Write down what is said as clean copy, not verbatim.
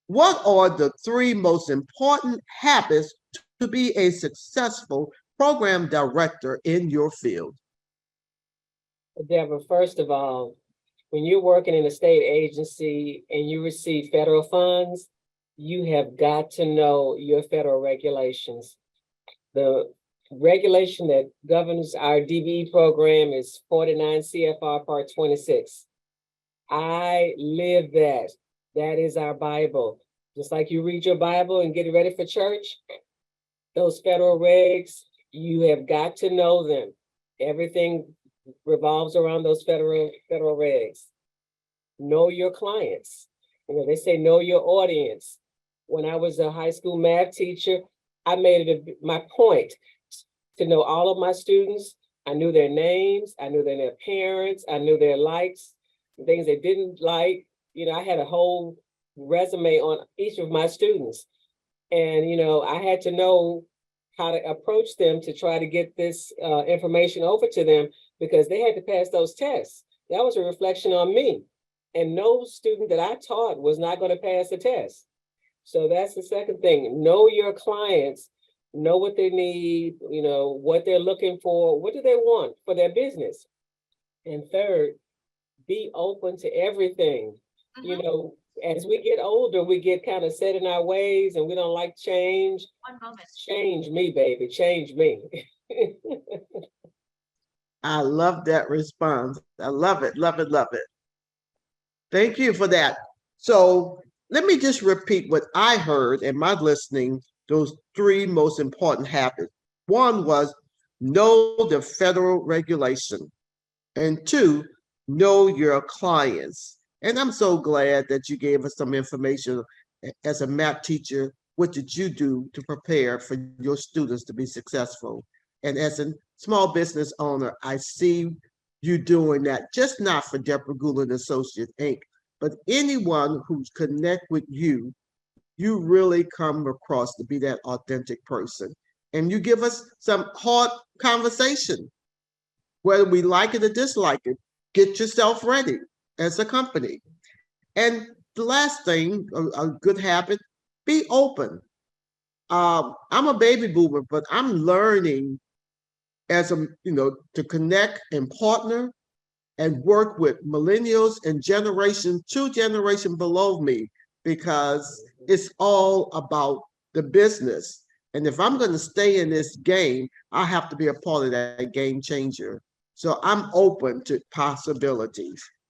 What are the three most important habits to be a successful program director in your field? Deborah, first of all, when you're working in a state agency and you receive federal funds, you have got to know your federal regulations. The regulation that governs our DBE program is 49 CFR Part 26. I live that. That is our Bible. Just like you read your Bible and get ready for church, those federal regs, you have got to know them. Everything revolves around those federal regs. Know your clients. They say know your audience. When I was a high school math teacher, I made it my point to know all of my students. I knew their names, I knew their parents, I knew their likes, things they didn't like. I had a whole resume on each of my students. And, I had to know how to approach them to try to get this information over to them because they had to pass those tests. That was a reflection on me. And no student that I taught was not going to pass the test. So that's the second thing. Know your clients, know what they need, what they're looking for, what do they want for their business. And third, be open to everything. As we get older, we get kind of set in our ways and we don't like change. One moment. Change me, baby, change me. I love that response. I love it, love it, love it. Thank you for that. So let me just repeat what I heard in my listening, those three most important habits. One was know the federal regulation. And two, know your clients. And I'm so glad that you gave us some information as a math teacher. What did you do to prepare for your students to be successful? And as a small business owner, I see you doing that, just not for Debra Gould and Associates Inc., but anyone who's connect with you, you really come across to be that authentic person. And you give us some hard conversation, whether we like it or dislike it. Get yourself ready as a company. And the last thing, a good habit, be open. I'm a baby boomer, but I'm learning as to connect and partner and work with millennials and two generation below me, because it's all about the business. And if I'm going to stay in this game, I have to be a part of that game changer. So I'm open to possibilities.